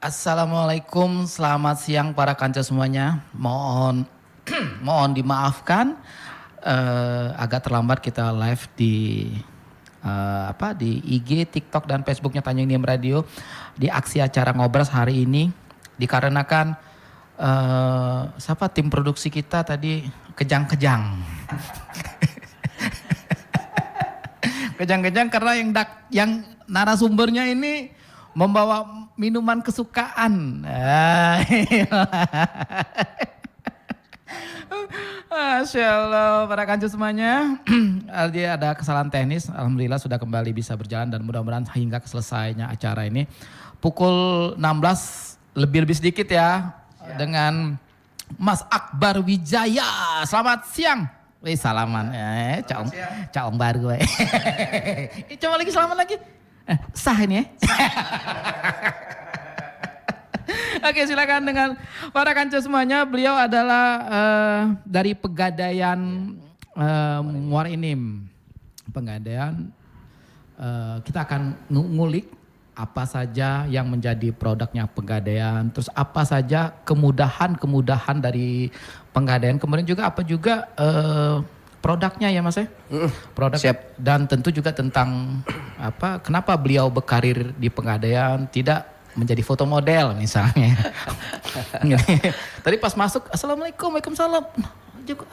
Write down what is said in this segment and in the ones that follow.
Assalamualaikum, selamat siang para kanca semuanya. Mohon mohon dimaafkan agak terlambat kita live di di IG, TikTok dan Facebooknya Tanjung Niem Radio di aksi acara ngobras hari ini dikarenakan tim produksi kita tadi kejang-kejang. Kejang-kejang karena yang narasumbernya ini membawa minuman kesukaan. Masya Allah, para kancu semuanya. Dia ada kesalahan teknis, alhamdulillah sudah kembali bisa berjalan dan mudah-mudahan hingga selesainya acara ini. Pukul 16 lebih sedikit ya, dengan Mas Akbar Wijaya. Selamat siang. Wih, salaman. Caong baru. Coba lagi salaman lagi. Sah ini ya. Oke, silakan dengan para kanca semuanya. Beliau adalah dari Pegadaian Muara Enim. Pegadaian, kita akan ngulik apa saja yang menjadi produknya Pegadaian, terus apa saja kemudahan dari Pegadaian, kemudian juga apa juga produknya ya Mas ya. Produk. Siap. Dan tentu juga tentang kenapa beliau berkarir di Pegadaian tidak menjadi foto model misalnya. Tadi pas masuk, Assalamualaikum, Waalaikumsalam.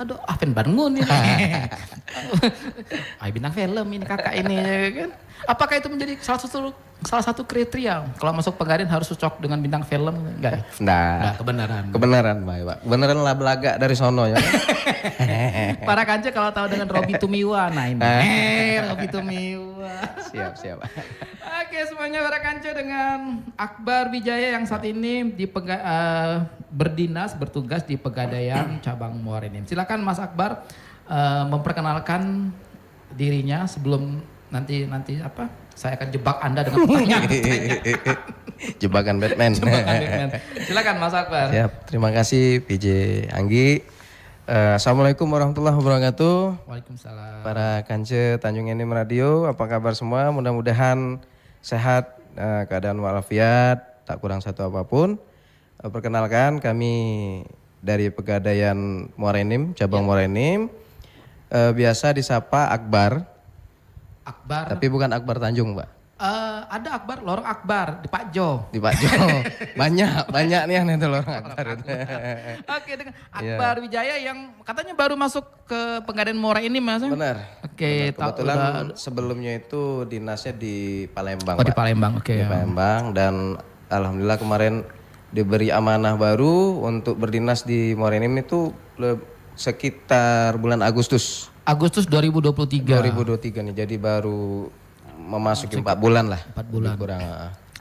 Aduh, pengen bangun ini. Bintang film ini kakak ini kan. Apakah itu menjadi salah satu kriteria kalau masuk Pegadaian harus cocok dengan bintang film? Enggak. Nah, kebenaran Pak. Beneran lah belaga dari sono ya. Para kanca kalau tahu dengan Robby Tumiwa, nah ini. Robby Tumiwa. Siap. Oke, semuanya para kanca dengan Akbar Wijaya yang saat ini bertugas di Pegadaian cabang Muara Enim. Silakan Mas Akbar memperkenalkan dirinya sebelum nanti saya akan jebak Anda dengan pertanyaan. Jebakan Batman. Silakan Mas Akbar. Siap, terima kasih PJ Anggi. Assalamualaikum warahmatullahi wabarakatuh. Waalaikumsalam. Para kanca Tanjung Niem Radio, apa kabar semua? Mudah-mudahan sehat, keadaan walafiat, tak kurang satu apapun. Perkenalkan, kami dari Pegadaian Muara Enim, cabang Muara Enim. Biasa disapa Akbar. Tapi bukan Akbar Tanjung, Pak. Ada Akbar, lorong Akbar di Pak Jo. banyak nih yang itu lorong Akbar. Oke, dengan Akbar Wijaya yang katanya baru masuk ke Pegadaian Muara Enim Mas. Benar. Oke, kebetulan sebelumnya itu dinasnya di Palembang. Di Palembang, oke. Di Palembang, dan alhamdulillah kemarin diberi amanah baru untuk berdinas di Muara Enim itu sekitar bulan Agustus 2023 nih, jadi baru memasuki 4 bulan lah. 4 bulan. Kurang.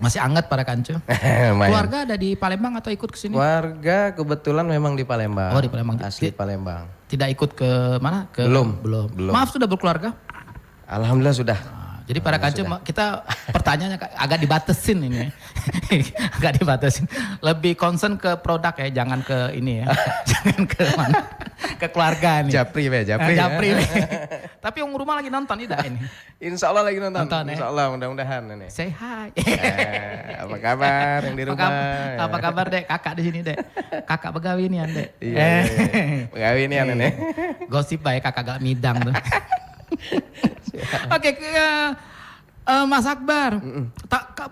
Masih hangat para kanca. Keluarga ada di Palembang atau ikut ke sini? Keluarga kebetulan memang di Palembang. Oh, di Palembang. Asli Palembang. Tidak ikut ke mana? Belum. Maaf, sudah berkeluarga? Alhamdulillah sudah. Jadi para kanca kita pertanyaannya agak dibatasin ini. Agak dibatasin. Lebih concern ke produk ya, jangan ke ini ya. Jangan ke mana? Ke keluarga nih. Japri. Tapi yang rumah lagi nonton tidak ini? Insya Allah lagi nonton ya? Insya Allah, mudah-mudahan ini. Say hi. Apa kabar yang di rumah? Apa kabar Dek? Kakak di sini Dek. Kakak begawi nih Dek. Iya. Begawi nih ini. Gosip baik kakak gak midang tuh. Oke, Mas Akbar,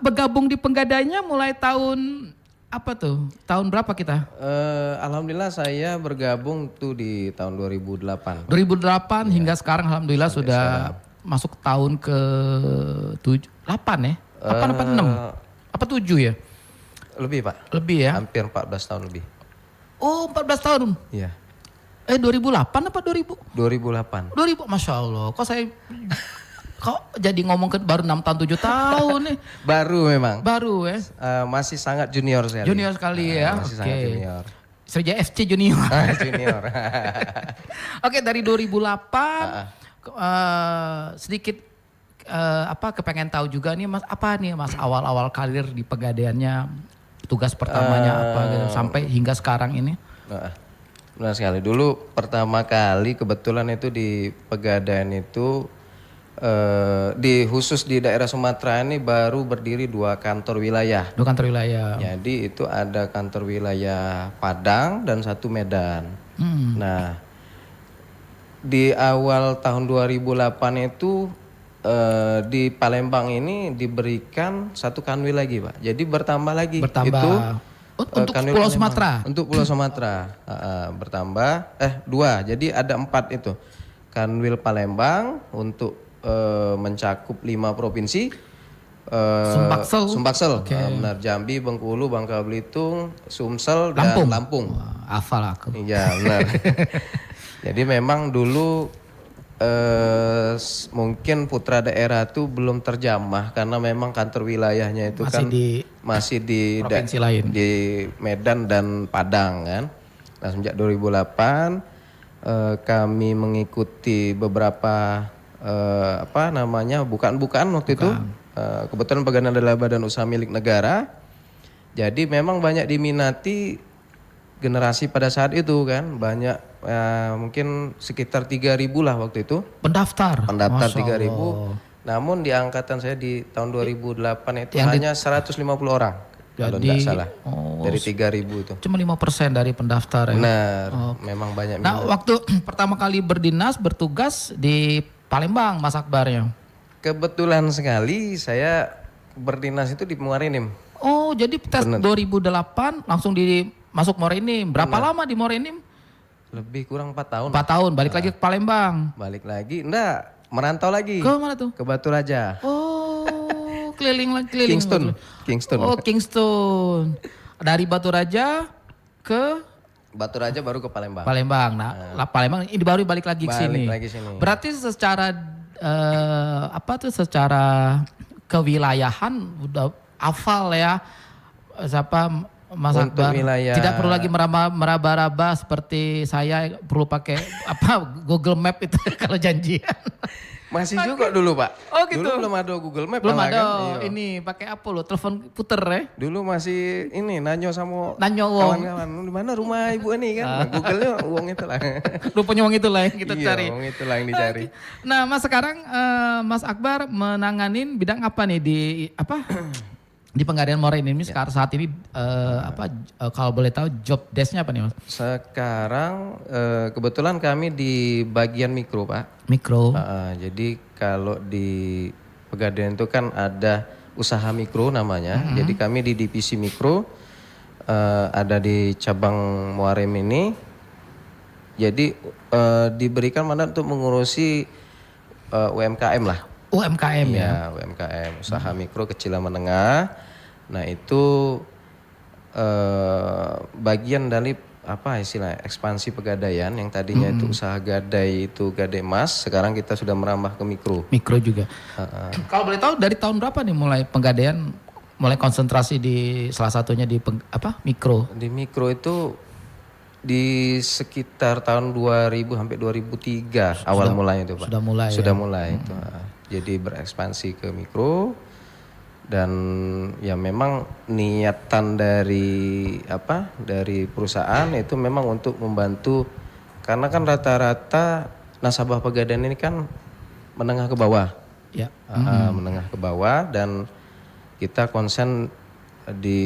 bergabung di Pegadaiannya mulai tahun apa tuh? Tahun berapa kita? Alhamdulillah saya bergabung tuh di tahun 2008. 2008 hingga sekarang alhamdulillah sudah masuk tahun ke 8 ya? 8 apa 6? Apa 7 ya? Lebih Pak. Lebih ya? Hampir 14 tahun lebih. Oh, 14 tahun? Iya. 2008 apa 2000? 2008. 2000, Masya Allah. Kok jadi ngomong baru 6 tahun 7 tahun nih? Baru memang. Baru ya? Masih sangat junior sekali. Junior sekali ya? Masih sangat junior. Sriwijaya FC junior. Junior. Oke, dari 2008 sedikit kepengen tahu juga nih Mas, Mas awal-awal karir di Pegadaiannya, tugas pertamanya apa gitu sampai hingga sekarang ini? Benar sekali. Dulu pertama kali kebetulan itu di Pegadaian itu khusus di daerah Sumatera ini baru berdiri 2 kantor wilayah. 2 kantor wilayah. Jadi itu ada kantor wilayah Padang dan 1 Medan. Nah, di awal tahun 2008 itu di Palembang ini diberikan 1 kanwil lagi, Pak. Jadi bertambah lagi. Bertambah. Itu Untuk kanwil Pulau Palembang. Sumatera. Untuk Pulau Sumatera bertambah 2. Jadi ada 4 itu. Kanwil Palembang untuk mencakup 5 provinsi. Sumbaksel, benar, Jambi, Bengkulu, Bangka Belitung, Sumsel, dan Lampung. Wah, hafal aku. Iya, benar. Jadi memang dulu mungkin putra daerah itu belum terjamah karena memang kantor wilayahnya itu masih di provinsi lain, di Medan dan Padang kan. Nah, sejak 2008 kami mengikuti beberapa bukaan waktu itu. Kebetulan Pegadaian adalah badan usaha milik negara. Jadi memang banyak diminati generasi pada saat itu kan, banyak mungkin sekitar 3.000 lah waktu itu. Pendaftar 3.000. Namun di angkatan saya di tahun 2008 itu hanya 150 orang. Kalau tidak salah. Dari 3.000 itu. Cuma 5% dari pendaftar ya. Benar, memang banyak minat. Nah, waktu pertama kali bertugas di Palembang, Mas Akbarnya. Kebetulan sekali saya berdinas itu di Muarinim. Oh, jadi tes 2008 langsung masuk Morenim. Berapa lama di Morenim? Lebih kurang 4 tahun. 4 tahun, balik lagi ke Palembang. Balik lagi, enggak, merantau lagi. Ke mana tuh? Ke Batu Raja. Oh, keliling. Kingston. Oh, Kingston. Dari Batu Raja ke Batu Raja baru ke Palembang. Palembang. Nah, Palembang ini baru balik lagi ke sini. Berarti secara secara kewilayahan udah hafal ya, siapa Mas Akbar. Tidak perlu lagi meraba-raba seperti saya perlu pakai Google Map itu kalau janjian. Masih juga dulu, Pak. Oh gitu. Dulu belum ada Google Map. Belum ada. Kan? Ini pakai apa lo? Telepon puter ya? Dulu masih ini nanyo wong. Kawan-kawan. Di mana rumah ibu ini kan? Google-nya uang itu lah. Rupanya uang itu lah yang kita cari. Iya, uang itu lah yang dicari. Nah, Mas sekarang Mas Akbar menanganin bidang apa nih di Pegadaian Morenim ini saat ini kalau boleh tahu job desk-nya apa nih Mas? Sekarang kebetulan kami di bagian mikro, Pak. Mikro. Jadi kalau di Pegadaian itu kan ada usaha mikro namanya. Jadi kami di divisi mikro ada di cabang Muarem ini. Jadi diberikan mandat untuk mengurusi UMKM lah. UMKM ya? UMKM, usaha mikro kecil dan menengah. Nah itu bagian dari ekspansi Pegadaian yang tadinya itu usaha gadai itu gadai emas, sekarang kita sudah merambah ke mikro. Mikro juga. Kalau boleh tahu dari tahun berapa nih mulai Pegadaian mulai konsentrasi di salah satunya di mikro? Di mikro itu di sekitar tahun 2000 sampai 2003 awal mulai itu, Pak. Sudah mulai itu. Jadi berekspansi ke mikro. Dan ya memang niatan dari perusahaan itu memang untuk membantu, karena kan rata-rata nasabah Pegadaian ini kan menengah ke bawah. Ya. Menengah ke bawah, dan kita konsen di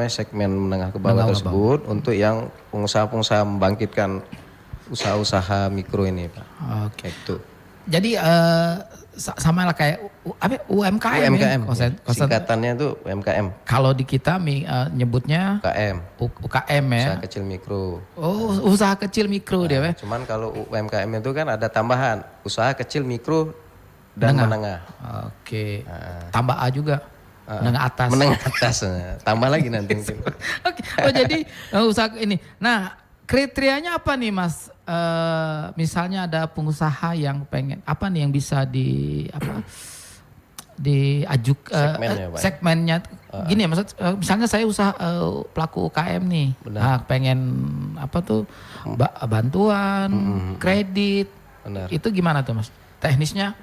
segmen menengah ke bawah tersebut untuk yang pengusaha-pengusaha membangkitkan usaha-usaha mikro ini, Pak. Oke. Itu. Jadi sama lah kayak UMKM. Ya? Singkatannya itu UMKM. Kalau di kita nyebutnya UKM ya. Usaha kecil mikro. Oh, usaha kecil mikro dia. Cuman kalau UMKM itu kan ada tambahan, usaha kecil mikro dan menengah. Oke. Tambah A juga. Menengah atas. Menengah atas. Tambah lagi nanti. Oke. Oh jadi usaha ini. Nah, kriterianya apa nih Mas? Misalnya ada pengusaha yang pengen apa nih yang bisa segmennya gini ya, misalnya saya usaha pelaku UKM nih. Pengen bantuan, kredit. Benar. Itu gimana tuh Mas? Teknisnya?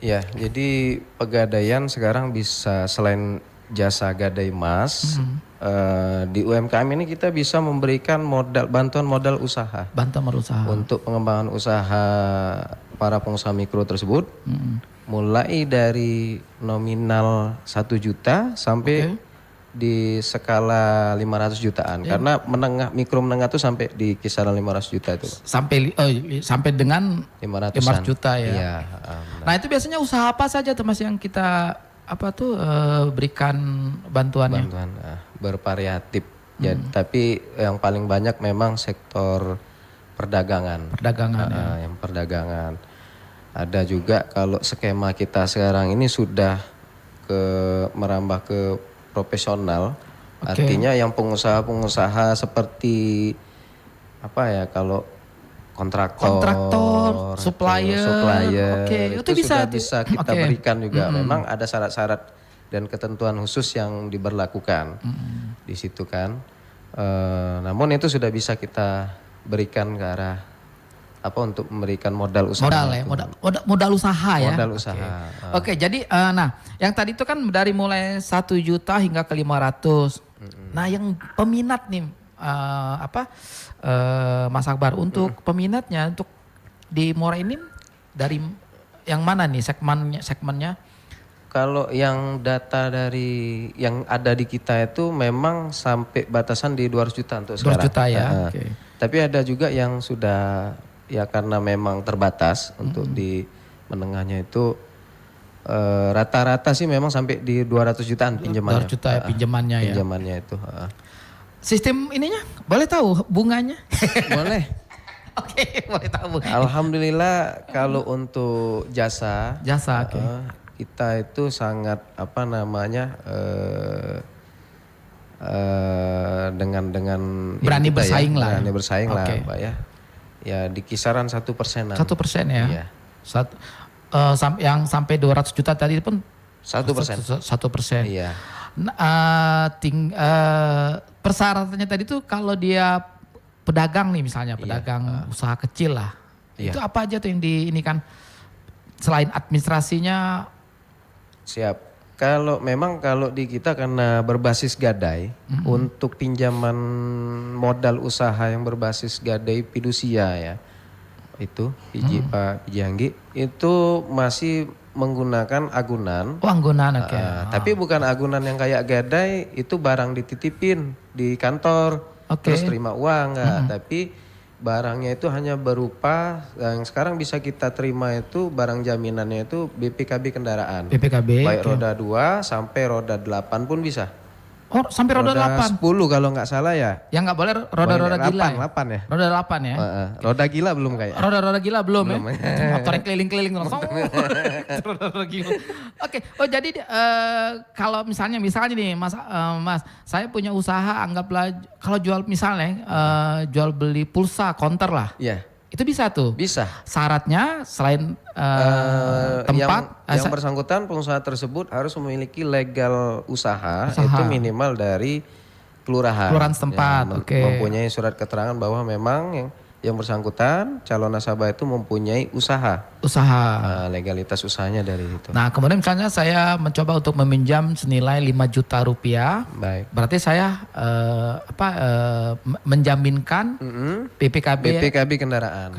Ya, jadi Pegadaian sekarang bisa selain jasa gadai emas, di UMKM ini kita bisa memberikan bantuan modal usaha. Bantuan usaha. Untuk pengembangan usaha para pengusaha mikro tersebut, mulai dari nominal 1 juta sampai di skala 500 jutaan. Karena mikro menengah tuh sampai di kisaran 500 juta itu. Sampai dengan 500 juta ya. Iya, Nah itu biasanya usaha apa saja tuh Mas yang kita berikan bantuannya? Bantuan bervariatif. Jadi, tapi yang paling banyak memang sektor perdagangan. Yang perdagangan. Ada juga kalau skema kita sekarang ini sudah merambah ke profesional. Artinya yang pengusaha-pengusaha seperti kalau kontraktor, supplier, itu sudah bisa kita berikan juga. Memang ada syarat-syarat dan ketentuan khusus yang diberlakukan di situ kan. Namun itu sudah bisa kita berikan ke arah untuk memberikan modal usaha. Modal usaha ya. Modal usaha. Oke, jadi yang tadi itu kan dari mulai 1 juta hingga ke 500. Nah, yang peminat nih Mas Akbar, untuk peminatnya untuk di Muara Enim dari yang mana nih segmennya? Kalau yang data dari yang ada di kita itu memang sampai batasan di 200 juta untuk sekarang. 200 juta ya. Tapi ada juga yang sudah karena memang terbatas untuk di menengahnya itu rata-rata sih memang sampai di 200 jutaan pinjamannya. 200 juta pinjamannya ya. Pinjamannya itu. Sistem ininya boleh tahu bunganya? Boleh. Oke, boleh tahu. Alhamdulillah kalau untuk jasa kita itu sangat dengan berani bersaing lah. Berani bersaing lah Pak ya. Ya di kisaran 1%. 1% ya. Iya. Yang sampai 200 juta tadi pun 1%. 1%. Iya. Persyaratannya tadi tuh kalau dia pedagang nih misalnya, pedagang usaha kecil lah. Itu apa aja tuh yang kan selain administrasinya? Siap. Kalau di kita karena berbasis gadai, untuk pinjaman modal usaha yang berbasis gadai fidusia ya, itu Pak Piji Anggi, itu masih menggunakan agunan. Oh, agunan, oke. Tapi bukan agunan yang kayak gadai, itu barang dititipin di kantor, terus terima uang enggak. Tapi barangnya itu hanya berupa yang sekarang bisa kita terima itu barang jaminannya itu BPKB kendaraan. BPKB. Baik roda 2 sampai roda 8 pun bisa. Oh, sampai roda 8. 10 kalau nggak salah ya. Yang nggak boleh roda-roda gila. 8 ya. Roda 8 ya. Roda gila belum kayak. Roda-roda gila belum ya. Motor yang keliling-keliling langsung. Roda-roda gila. Oke. Oh, jadi kalau misalnya nih Mas, saya punya usaha, anggaplah kalau jual misalnya jual beli pulsa counter lah. Iya. Itu bisa tuh. Bisa. Syaratnya selain tempat yang bersangkutan pengusaha tersebut harus memiliki legal usaha. Itu minimal dari kelurahan setempat. Mempunyai surat keterangan bahwa memang yang bersangkutan calon nasabah itu mempunyai usaha. Legalitas usahanya dari itu. Nah, kemudian misalnya saya mencoba untuk meminjam senilai 5 juta rupiah. Baik. Berarti saya menjaminkan BPKB kendaraan.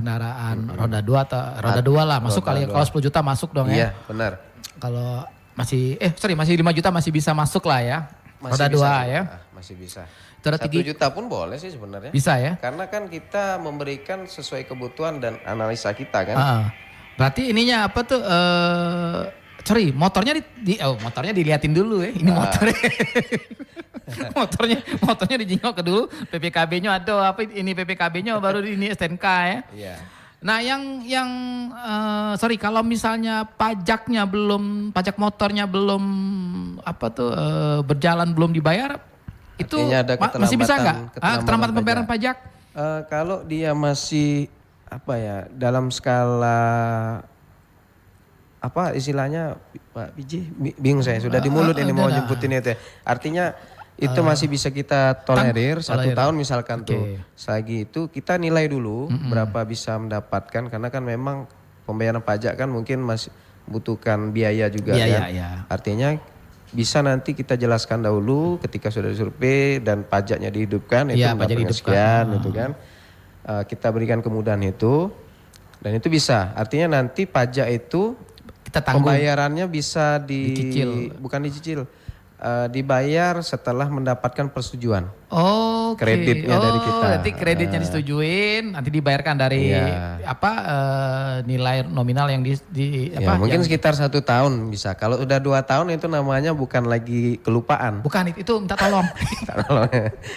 Roda 2 atau roda 2 lah masuk kali ya. Kalau 10 juta masuk dong ya. Iya, benar. Kalau masih 5 juta masih bisa masuk lah ya. Roda 2 ya. Masih bisa. 1 juta pun boleh sih sebenarnya. Bisa ya. Karena kan kita memberikan sesuai kebutuhan dan analisa kita kan. Berarti ininya apa tuh? Motornya motornya diliatin dulu ya. Ini motornya. motornya dijengok dulu. PPKB-nya ada apa? Ini PPKB-nya baru ini STNK ya. Iya. Nah kalau misalnya pajak motornya belum berjalan belum dibayar, itu masih bisa nggak? Keterlambatan pembayaran pajak? Kalau dia masih dalam skala istilahnya Pak Biji, bingung saya sudah di mulut ini mau nyebutin itu. Artinya itu masih bisa kita tolerir 1 tahun misalkan tuh. Sagi itu kita nilai dulu berapa bisa mendapatkan karena kan memang pembayaran pajak kan mungkin masih butuhkan biaya juga kan. Artinya bisa nanti kita jelaskan dahulu ketika sudah disurvei dan pajaknya dihidupkan itu mendapatkan sekian gitu kan. Kita berikan kemudahan itu. Dan itu bisa, artinya nanti pajak itu Kita tanggung. pembayarannya bisa Dicicil. bukan dicicil, dibayar setelah mendapatkan persetujuan. Oke. Kreditnya dari kita. Nanti kreditnya disetujuin, nanti dibayarkan dari Iya. nilai nominal yang Ya, mungkin sekitar 1 tahun bisa. Kalau udah 2 tahun itu namanya bukan lagi kelupaan. Bukan itu minta tolong.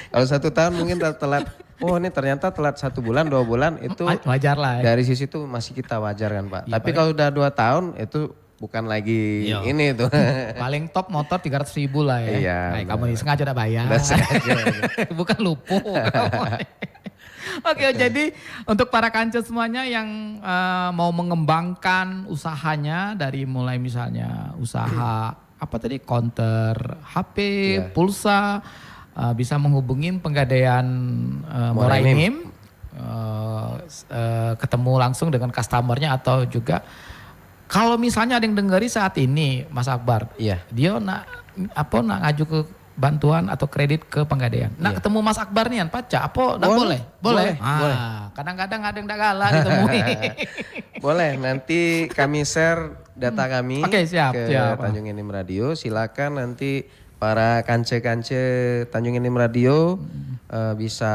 Kalau 1 tahun mungkin telat. Oh ini ternyata telat 1 bulan 2 bulan itu Wajar lah. Ya. dari sisi itu masih kita wajar kan Pak. Iya, Tapi kalau udah 2 tahun itu bukan lagi Iya. ini tuh. Paling top motor 300.000 lah ya. Iya, Nah, kamu ini sengaja udah bayar. Udah sengaja. Bukan lupu. Oke, jadi untuk para kanca semuanya yang mau mengembangkan usahanya dari mulai misalnya usaha apa tadi counter HP, Iya. pulsa, bisa menghubungin Pegadaian Morainim, ketemu langsung dengan customernya atau juga kalau misalnya ada yang dengeri saat ini Mas Akbar, Iya. dia nak ngaju ke bantuan atau kredit ke Pegadaian. Nak ketemu Mas Akbar nih Paca, apa ndak boleh? Boleh, Boleh. boleh. Kadang-kadang ada yang ndak galak ditemui. Boleh, nanti kami share data kami Oke, siap, ke siap. Tanjung Enim Radio. Silakan nanti para kance-kance Tanjung Enim Radio bisa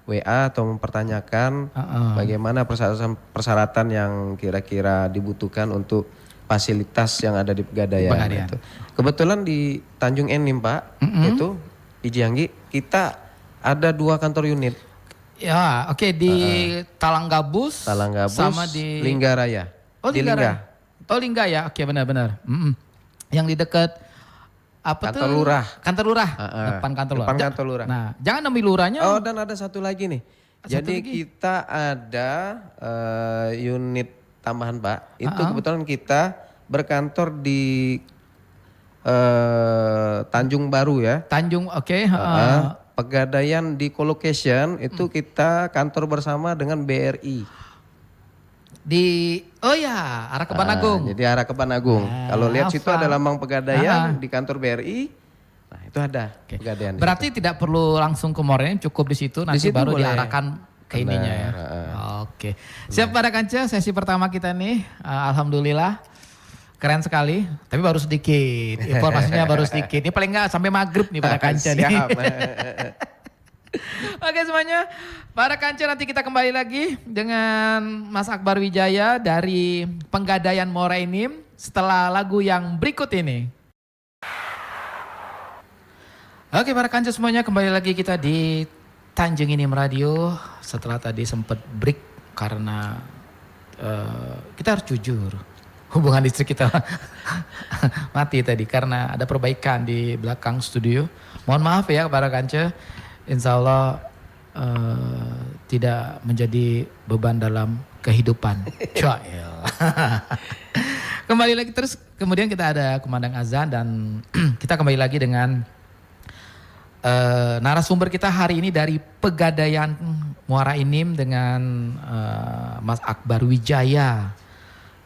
WA atau mempertanyakan bagaimana persyaratan yang kira-kira dibutuhkan untuk fasilitas yang ada di Pegadaian. Pegadaian. Itu. Kebetulan di Tanjung Enim Pak, itu di Cianggi kita ada 2 kantor unit. Ya, oke di Talanggabus, Talanggabus, sama di Linggaraya. Oh, Di Lingga. Oh, Lingga ya. Oke, benar-benar. Yang di dekat apa Kantor tuh? lurah. Kantor lurah. Heeh. Depan kantor lurah. Depan kantor lurah. Nah, jangan ambil lurahnya. Oh dan ada satu lagi nih. Jadi lagi. kita ada unit tambahan Pak. Itu kebetulan kita berkantor di Tanjung Baru ya. Tanjung, oke. Pegadaian di colocation itu kita kantor bersama dengan BRI. Oh ya, arah ke Banagung. Jadi arah ke Banagung. Kalau lihat situ hafal. ada lambang Pegadaian di kantor BRI. Nah itu ada Pegadaian. di Berarti tidak perlu langsung ke Morainim, cukup di situ nanti situ baru boleh. diarahkan ke ininya ya. Oke. Siap pada kanca, sesi pertama kita nih. Alhamdulillah. Keren sekali, tapi baru sedikit. Informasinya baru sedikit. Ini paling enggak sampai maghrib nih pada kanca nih. Siap. Oke semuanya, para kanca nanti kita kembali lagi dengan Mas Akbar Wijaya dari Pegadaian Morainim setelah lagu yang berikut ini. Oke para kanca semuanya, kembali lagi kita di Tanjung Enim Radio setelah tadi sempat break karena kita harus jujur. Hubungan listrik kita mati tadi karena ada perbaikan di belakang studio. Mohon maaf ya para kanca. Insya Allah tidak menjadi beban dalam kehidupan. Coel. Kembali lagi terus kemudian kita ada kumandang azan dan kita kembali lagi dengan narasumber kita hari ini dari Pegadaian Muara Enim dengan Mas Akbar Wijaya.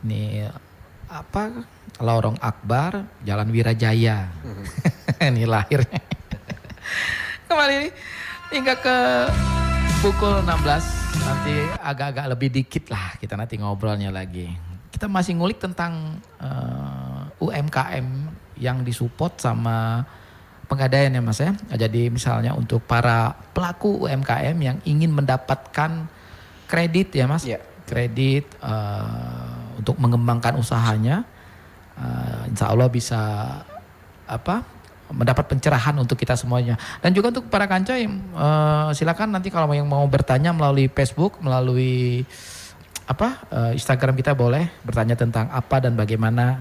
Ini apa? Lorong Akbar, Jalan Wirajaya. Ini lahirnya. Kembali hingga ke pukul 16 nanti agak-agak lebih dikit lah kita nanti ngobrolnya lagi. Kita masih ngulik tentang UMKM yang disupport sama Pegadaian ya Mas ya. Jadi misalnya untuk para pelaku UMKM yang ingin mendapatkan kredit ya Mas. Iya. Kredit untuk mengembangkan usahanya. Insya Allah bisa mendapat pencerahan untuk kita semuanya. Dan juga untuk para kanca yang silakan nanti kalau yang mau bertanya melalui Facebook, melalui Instagram kita boleh bertanya tentang apa dan bagaimana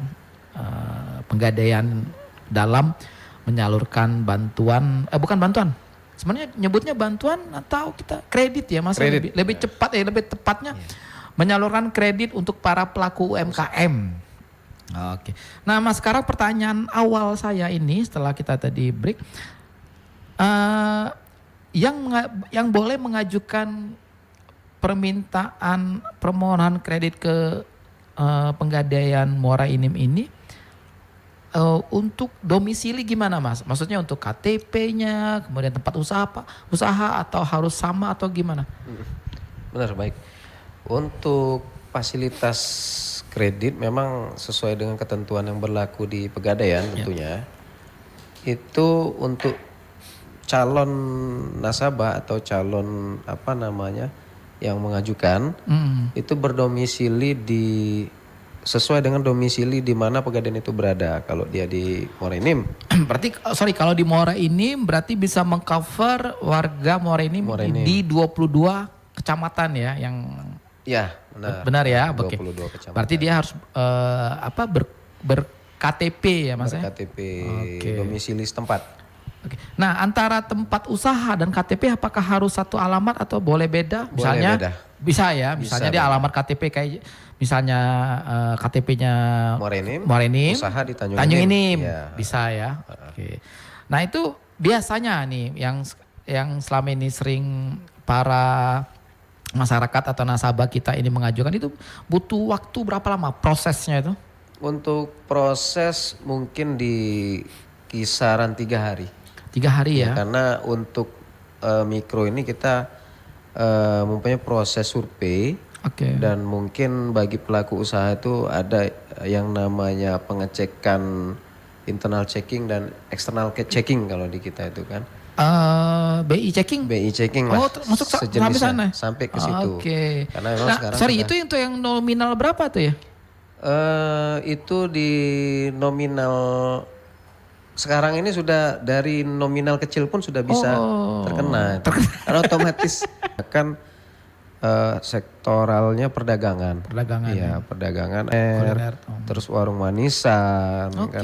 Pegadaian dalam menyalurkan bantuan, bukan bantuan. Sebenarnya nyebutnya bantuan atau kita kredit ya Mas. Kredit. Lebih cepat lebih tepatnya menyalurkan kredit untuk para pelaku UMKM. Oke. Nah Mas, sekarang pertanyaan awal saya ini setelah kita tadi break, yang boleh mengajukan permohonan kredit ke Pegadaian Muara Enim ini untuk domisili gimana Mas? Maksudnya untuk KTP-nya, kemudian tempat usaha atau harus sama atau gimana? Benar baik. Untuk fasilitas kredit memang sesuai dengan ketentuan yang berlaku di Pegadaian tentunya. Itu untuk calon nasabah atau calon apa namanya yang mengajukan itu berdomisili sesuai dengan domisili di mana Pegadaian itu berada. Kalau dia di Muara Enim, Berarti kalau di Muara Enim berarti bisa mengcover warga Muara Enim di 22 kecamatan ya yang ya benar ya. 22 Oke. kecamatan. Berarti dia harus ber KTP ya Mas ya? KTP domisili setempat. Oke. Nah, antara tempat usaha dan KTP apakah harus satu alamat atau boleh beda? Misalnya beda. bisa ya, misalnya dia alamat KTP kayak misalnya KTP-nya Muara Enim, usaha di Tanjung Enim. Ya. Bisa ya. Oke. Nah, itu biasanya nih yang selama ini sering para masyarakat atau nasabah kita ini mengajukan itu butuh waktu berapa lama prosesnya itu? Untuk proses mungkin di kisaran 3 hari. 3 hari ya? Karena untuk mikro ini kita mempunyai proses survei. Dan mungkin bagi pelaku usaha itu ada yang namanya pengecekan internal checking dan external checking kalau di kita itu kan. BI checking? BI checking lah. Oh, masuk sampai sana? Sampai ke situ. Oke. Karena memang sekarang itu untuk yang nominal berapa tuh ya? Itu di nominal sekarang ini sudah dari nominal kecil pun sudah bisa terkena. Karena otomatis kan sektoralnya perdagangan. Iya, perdagangan terus warung manisan kan.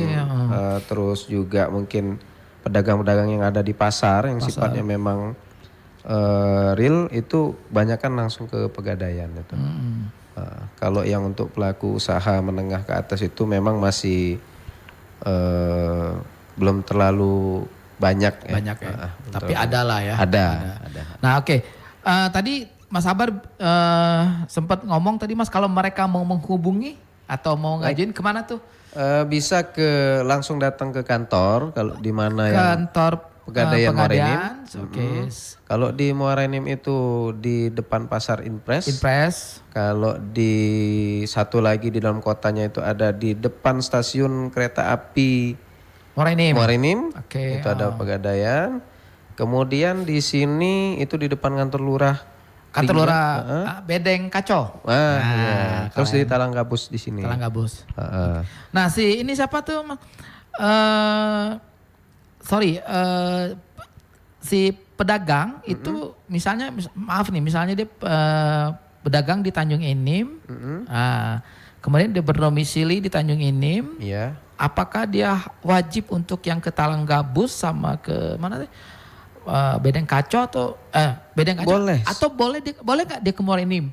Terus juga mungkin pedagang-pedagang yang ada di pasar yang sifatnya memang real itu banyak kan langsung ke Pegadaian itu. Kalau yang untuk pelaku usaha menengah ke atas itu memang masih belum terlalu banyak ya. Banyak ya. Tapi ada lah ya. Ada. Nah, oke. Tadi Mas Abar sempat ngomong tadi Mas kalau mereka mau menghubungi atau mau ngajuin kemana tuh? Bisa langsung datang ke kantor kalau di mana yang kantor Pegadaian Muara Enim. Kalau di Muara Enim itu di depan pasar Impres. Kalau di satu lagi di dalam kotanya itu ada di depan stasiun kereta api Muara Enim. Itu ada Pegadaian. Kemudian di sini itu di depan kantor lurah. Kantor lurah Bedeng Kaco. Iya. Terus di Talanggabus di sini. Talanggabus. Nah, ini siapa tuh? Si pedagang itu misalnya maaf nih, misalnya dia pedagang di Tanjung Enim. Kemudian dia berdomisili di Tanjung Enim. Iya. Apakah dia wajib untuk yang ke Talanggabus sama ke mana sih? Bedeng Kaco atau Bedeng Kaco? Boleh. Atau boleh nggak dia ke Muara Enim?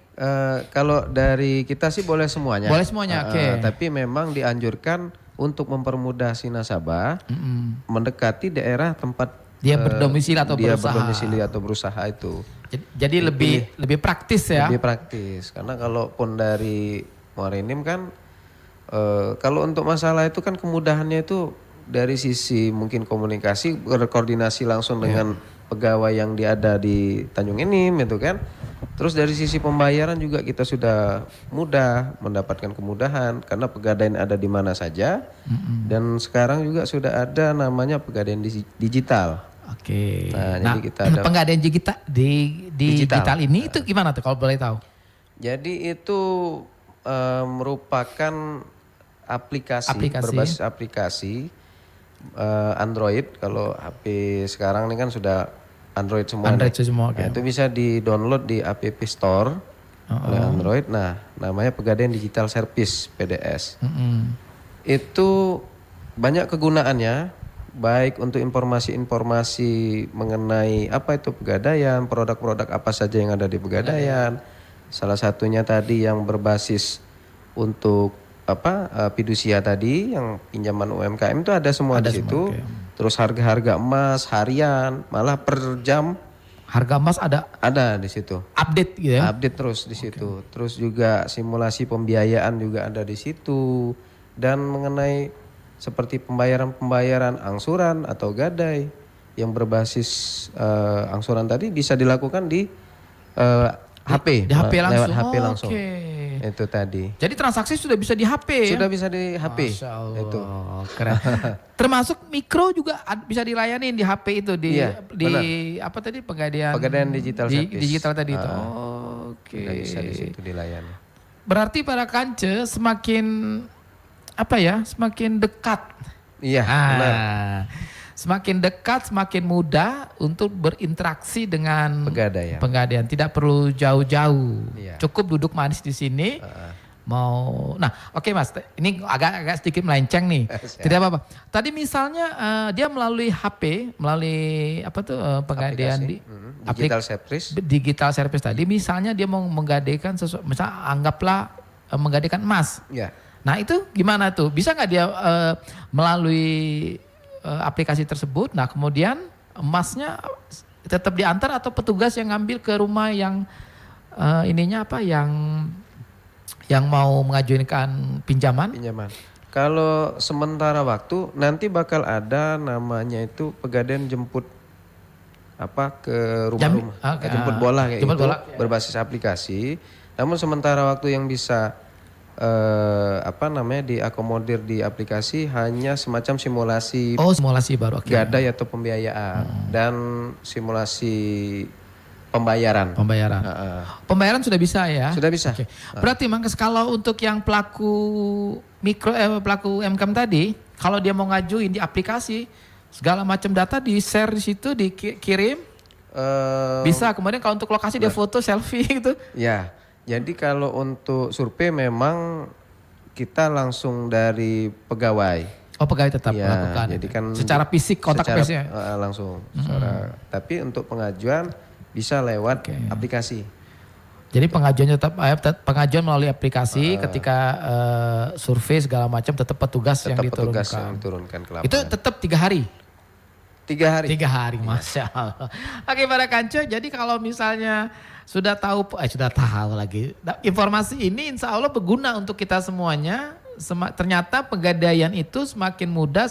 Kalau dari kita sih boleh semuanya. Boleh semuanya, oke. Tapi memang dianjurkan untuk mempermudah si nasabah mendekati daerah tempat dia berdomisili atau dia berusaha. berdomisili atau berusaha itu. Jadi lebih praktis ya? Lebih praktis. Karena kalaupun dari Muara Enim kan kalau untuk masalah itu kan kemudahannya itu dari sisi mungkin komunikasi, berkoordinasi langsung dengan pegawai yang ada di Tanjung Enim itu kan. Terus dari sisi pembayaran juga kita sudah mudah mendapatkan kemudahan karena Pegadaian ada di mana saja. Dan sekarang juga sudah ada namanya Pegadaian digital. Oke. Nah, jadi kita ada Pegadaian digital ini itu gimana tuh kalau boleh tahu? Jadi itu merupakan berbasis aplikasi Android. Kalau HP sekarang ini kan sudah Android semua. Nah, itu bisa di-download di App Store oleh Android. Nah, namanya Pegadaian Digital Service PDS. Itu banyak kegunaannya, baik untuk informasi-informasi mengenai apa itu Pegadaian, produk-produk apa saja yang ada di Pegadaian. Salah satunya tadi yang berbasis untuk fidusia tadi yang pinjaman UMKM itu ada semua di situ. Terus harga-harga emas harian, malah per jam harga emas ada di situ. Update gitu ya. Update terus di situ. Terus juga simulasi pembiayaan juga ada di situ dan mengenai seperti pembayaran angsuran atau gadai yang berbasis angsuran tadi bisa dilakukan di HP, Di HP langsung. lewat HP langsung. Oke. Itu tadi. Jadi transaksi sudah bisa di HP ya? Sudah bisa di HP. Masya Allah, Itu. keren. Termasuk mikro juga bisa dilayani di HP itu di Iya, di apa tadi Pegadaian digital service. digital tadi itu. Oke. Sudah bisa di situ dilayani. Berarti para kance semakin apa ya? Semakin dekat. Iya, benar. Semakin dekat, semakin mudah untuk berinteraksi dengan Pegadaian. Tidak perlu jauh-jauh. Iya. Cukup duduk manis di sini. Nah, oke Mas, ini agak sedikit melenceng nih. Tidak apa-apa. Tadi misalnya dia melalui HP, melalui apa tuh Pegadaian digital service tadi. Misalnya dia mau menggadaikan sesuatu, misalnya anggaplah menggadaikan emas. Iya. Nah itu gimana tuh? Bisa nggak dia melalui aplikasi tersebut? Nah kemudian emasnya tetap diantar atau petugas yang ngambil ke rumah yang ininya apa? Yang mau mengajukan pinjaman? Kalau sementara waktu nanti bakal ada namanya itu Pegadaian jemput ke rumah-rumah. Jemput bola kayak gitu, berbasis aplikasi. Namun sementara waktu yang bisa diakomodir di aplikasi hanya semacam simulasi. Simulasi baru. Gadai atau pembiayaan dan simulasi pembayaran. Pembayaran sudah bisa ya? Sudah bisa. Okay. Berarti Mang, kalau untuk yang pelaku pelaku MKM tadi, kalau dia mau ngajuin di aplikasi, segala macam data di share di situ, dikirim, bisa. Kemudian kalau untuk lokasi dia foto selfie gitu. Ya. Jadi kalau untuk survei memang kita langsung dari pegawai. Pegawai tetap melakukan. Jadi kan secara fisik kontak face-nya. Langsung. Tapi untuk pengajuan bisa lewat aplikasi. Jadi pengajuan melalui aplikasi. Ketika survei segala macam tetap petugas yang diturunkan ke lapangan. Itu tetap 3 hari. 3 hari, Masya Allah. Oke para kanco, jadi kalau misalnya sudah tahu lagi. Informasi ini insya Allah berguna untuk kita semuanya. Ternyata Pegadaian itu semakin mudah,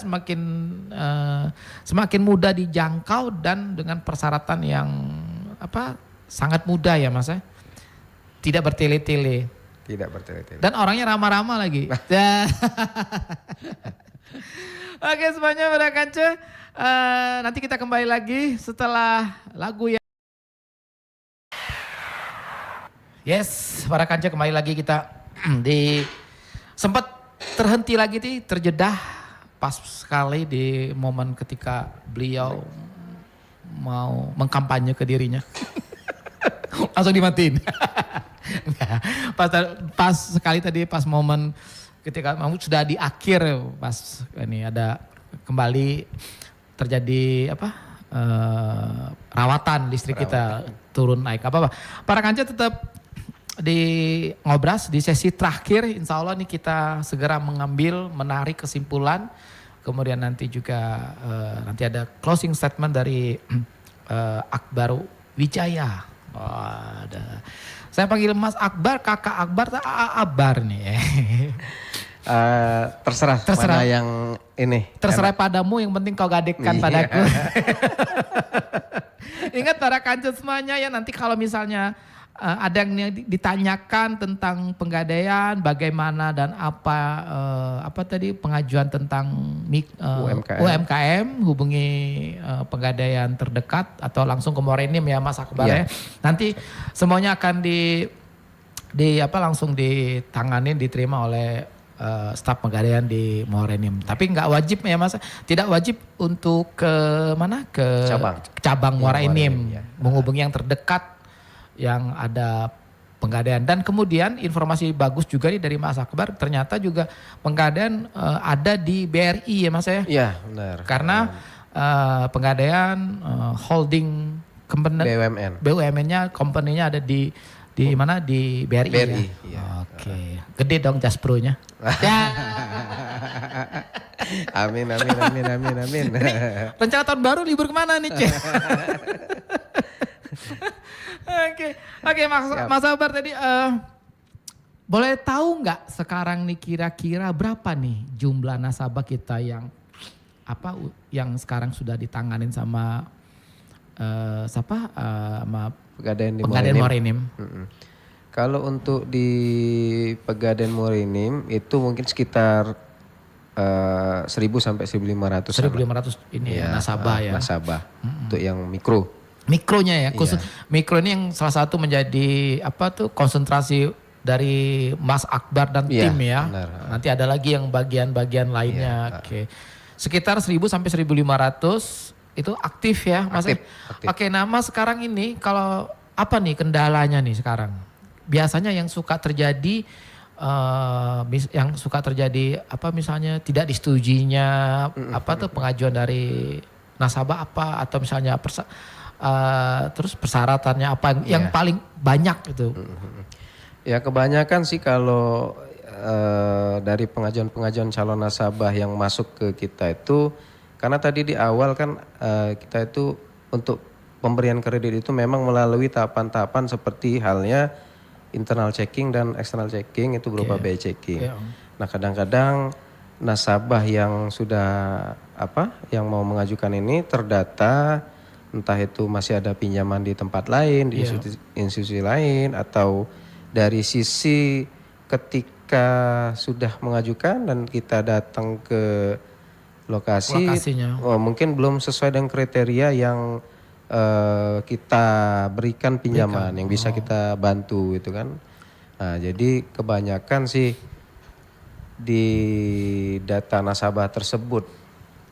semakin mudah dijangkau dan dengan persyaratan yang sangat mudah ya Mas ya. Tidak bertele-tele. Dan orangnya ramah-ramah lagi. Oke semuanya para kanco. Nanti kita kembali lagi setelah lagu yang para kanca, kembali lagi kita sempat terhenti lagi terjedah pas sekali di momen ketika beliau mau mengkampanye ke dirinya. Langsung dimatiin. pas sekali tadi pas momen ketika sudah di akhir pas ini ada kembali terjadi rawatan listrik kita turun naik apa para kanca tetap di ngobras di sesi terakhir. Insya Allah nih kita segera menarik kesimpulan, kemudian nanti juga nanti ada closing statement dari Akbar Wijaya. Saya panggil Mas Akbar, Kakak Akbar, Akbar nih. Terserah mana yang ini. Terserah padamu, yang penting kau gadekan padaku. Ingat para kanca semuanya ya, nanti kalau misalnya ada yang ditanyakan tentang Pegadaian, bagaimana dan apa tadi pengajuan tentang UMKM, hubungi Pegadaian terdekat atau langsung ke Morenim ya Mas Akbar ya. Nanti semuanya akan langsung ditangani, diterima oleh staf Pegadaian di Morenim. Tapi nggak wajib ya Mas, tidak wajib untuk ke mana, ke cabang Morenim, menghubungi yang terdekat yang ada Pegadaian. Dan kemudian informasi bagus juga nih dari Mas Akbar, ternyata juga Pegadaian ada di BRI ya Mas ya? Iya benar. Karena Pegadaian holding company, BUMN-nya, company-nya ada di mana, di BRI ya? Iya. Oke. Gede dong Jaspro-nya. Amin. Ini rencana tahun baru libur kemana nih Cek? Oke, Mas Akbar tadi boleh tahu nggak sekarang nih kira-kira berapa nih jumlah nasabah kita yang sekarang sudah ditanganin sama sama Pegadaian di Pegadaian Morenim. Morenim. Kalau untuk di Pegadaian Morenim itu mungkin sekitar 1.000 sampai 1.500. 1.500 ini ya, nasabah ya. Nasabah untuk yang mikro. Mikronya ya, khusus mikro ini yang salah satu menjadi konsentrasi dari Mas Akbar dan Iya, tim ya. benar. Nanti ada lagi yang bagian-bagian lainnya. Oke. Sekitar 1.000 sampai 1.500 itu aktif ya Mas. Aktif. Oke, nah Mas sekarang ini kalau apa nih kendalanya nih sekarang? Biasanya yang suka terjadi misalnya tidak disetujuinya pengajuan dari nasabah apa, atau misalnya terus persyaratannya apa yang paling banyak gitu. Ya kebanyakan sih kalau dari pengajuan-pengajuan calon nasabah yang masuk ke kita itu, karena tadi di awal kan kita itu untuk pemberian kredit itu memang melalui tahapan-tahapan seperti halnya internal checking dan external checking, itu berupa BI checking. Nah kadang-kadang nasabah yang sudah yang mau mengajukan ini terdata, entah itu masih ada pinjaman di tempat lain, di institusi lain, atau dari sisi ketika sudah mengajukan dan kita datang ke lokasinya, mungkin belum sesuai dengan kriteria yang kita berikan pinjaman yang bisa kita bantu itu kan. Nah, jadi kebanyakan sih di data nasabah tersebut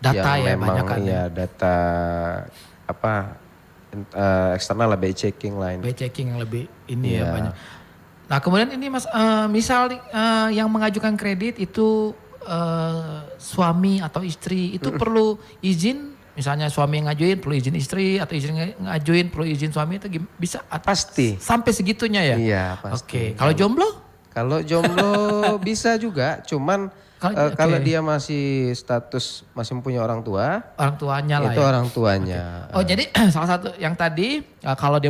yang memang data eksternal lah, BI checking lain. BI checking yang lebih ini ya banyak. Nah kemudian ini Mas, misal yang mengajukan kredit itu suami atau istri itu perlu izin, misalnya suami yang ngajuin perlu izin istri, atau istri ngajuin perlu izin suami, itu bisa? Pasti. Sampai segitunya ya? Iya pasti. Oke, kalau jomblo? Kalau jomblo bisa juga, cuman kalau dia masih status masih mempunyai orang tua. Orang tuanya lah itu ya? orang tuanya. Oh jadi salah satu yang tadi kalau dia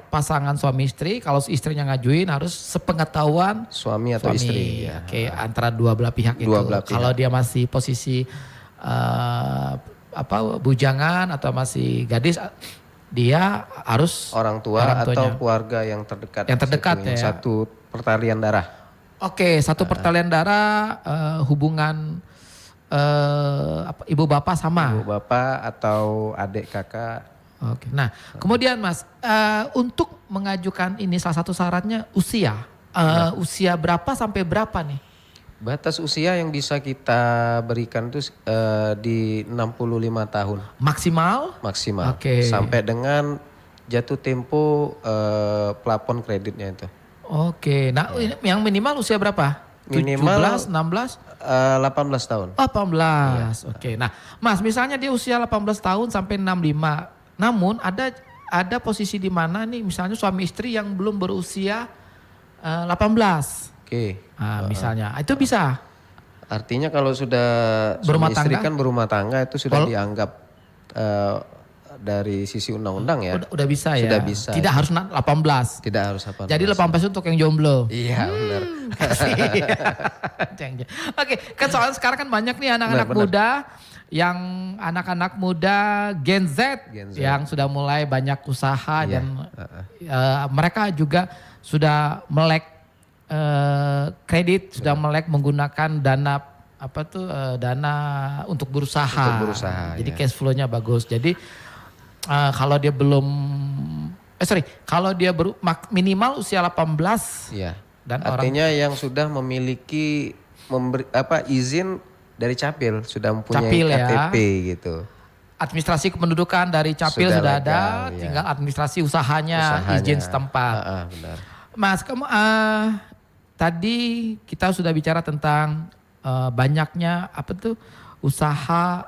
pasangan suami istri, kalau istrinya ngajuin harus sepengetahuan suami atau istri. Ya. Oke, antara dua belah pihak itu. Kalau dia masih posisi bujangan atau masih gadis, dia harus orang tua atau keluarga yang terdekat. Yang terdekat ya. Satu pertalian darah. Oke, satu pertalian darah, hubungan ibu bapak sama. Ibu bapak atau adik kakak. Oke. Nah, kemudian Mas, untuk mengajukan ini salah satu syaratnya usia. Usia berapa sampai berapa nih? Batas usia yang bisa kita berikan itu di 65 tahun. Maksimal? Maksimal. Oke. Sampai dengan jatuh tempo plafon kreditnya itu. Oke. Nah, yang minimal usia berapa? Minimal 17, 16? 18 tahun. 18. Ya. Oke. Nah, Mas, misalnya dia usia 18 tahun sampai 65. Namun ada posisi di mana nih misalnya suami istri yang belum berusia 18. Oke. Nah, misalnya itu bisa. Artinya kalau sudah suami istri kan berumah tangga itu sudah dianggap dari sisi undang-undang ya. Udah bisa ya. Sudah bisa. Tidak harus 18. Tidak harus 18. Jadi 18 untuk yang jomblo. Iya benar. Oke, kan soal sekarang kan banyak nih anak-anak muda, yang anak-anak muda Gen Z yang sudah mulai banyak usaha dan mereka juga sudah melek kredit, sudah melek menggunakan dana dana untuk berusaha. Jadi cash flow-nya bagus. Jadi kalau dia kalau dia minimal usia 18. Iya. Dan artinya yang sudah memiliki izin dari Capil, sudah mempunyai Capil, KTP gitu. Administrasi kependudukan dari Capil sudah ada, tinggal administrasi usahanya, izin setempat. Benar. Mas, kamu tadi kita sudah bicara tentang banyaknya usaha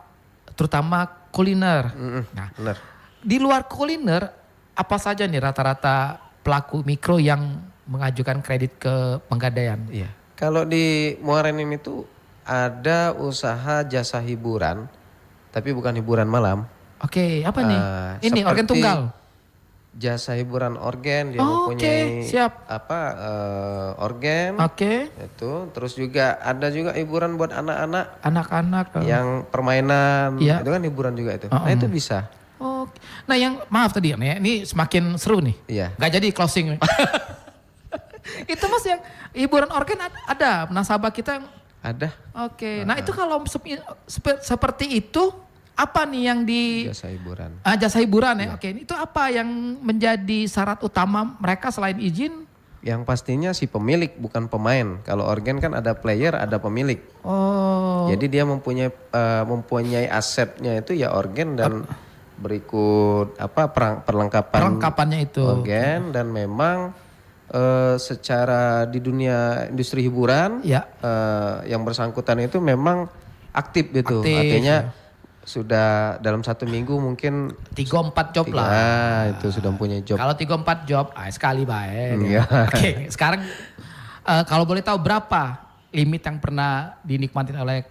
terutama kuliner. Nah, benar. Di luar kuliner apa saja nih rata-rata pelaku mikro yang mengajukan kredit ke Pegadaian? Iya. Kalau di Morenim itu ada usaha jasa hiburan, tapi bukan hiburan malam. Oke, apa nih? Ini organ tunggal. Jasa hiburan organ, dia mempunyai organ. Oke. Itu terus juga ada juga hiburan buat anak-anak. Anak-anak yang permainan, itu kan hiburan juga itu. Nah, itu bisa. Oh. Nah yang maaf tadi ya, ini semakin seru nih. Iya. Gak jadi closing. Itu Mas yang hiburan organ ada nasabah kita yang Ada oke. Nah itu kalau seperti itu apa nih yang di jasa hiburan. jasa hiburan ya? Oke, itu apa yang menjadi syarat utama mereka selain izin? Yang pastinya si pemilik bukan pemain. Kalau organ kan ada player, ada pemilik. Oh, Jadi dia mempunyai asetnya itu ya organ dan berikut perlengkapannya itu. organ dan memang secara di dunia industri hiburan Ya. yang bersangkutan itu memang aktif gitu. Aktif, Artinya ya. sudah dalam 1 minggu mungkin 3-4 job lah. itu sudah punya job. Kalau 3-4 job, sekali baik. Iya. Oke, sekarang kalau boleh tahu berapa limit yang pernah dinikmatin oleh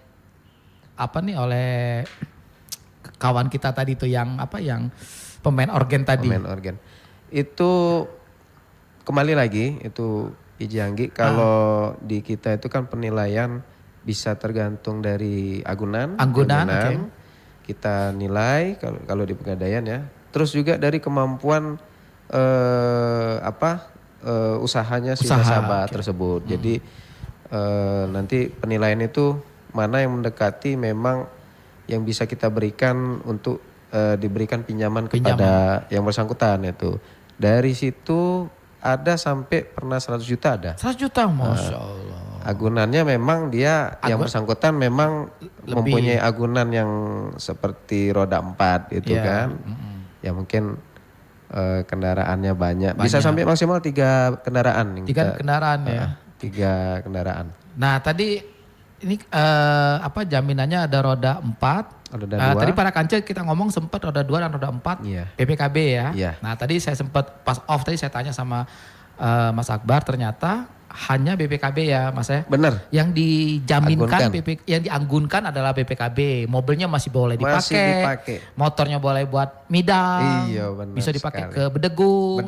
oleh kawan kita tadi tuh yang yang pemain organ tadi. Pemain organ. Itu kembali lagi itu Iji Anggi kalau di kita itu kan penilaian bisa tergantung dari agunan. Oke. Kita nilai kalau di Pegadaian ya. Terus juga dari kemampuan usahanya si nasabah tersebut. Jadi nanti penilaian itu mana yang mendekati memang yang bisa kita berikan untuk diberikan pinjaman kepada yang bersangkutan itu. Dari situ ada sampai pernah 100 juta ada. 100 juta, Masya Allah. Agunannya memang dia yang bersangkutan memang mempunyai agunan yang seperti roda 4 gitu kan. Ya mungkin kendaraannya banyak. Bisa sampai maksimal 3 kendaraan. 3 kendaraan ya. 3 kendaraan. Nah tadi ini jaminannya ada roda 4. Roda 2. Tadi para kancil kita ngomong sempat roda 2 dan roda 4 Iya. BPKB ya. Iya. Nah tadi saya sempat pas off tadi saya tanya sama Mas Akbar ternyata hanya BPKB ya Mas ya. Benar. Yang dijaminkan Anggunkan. yang dianggunkan adalah BPKB. Mobilnya masih boleh dipakai. Masih dipakai. Motornya boleh buat midang. Iya benar Bisa dipakai sekali. ke Bedegung.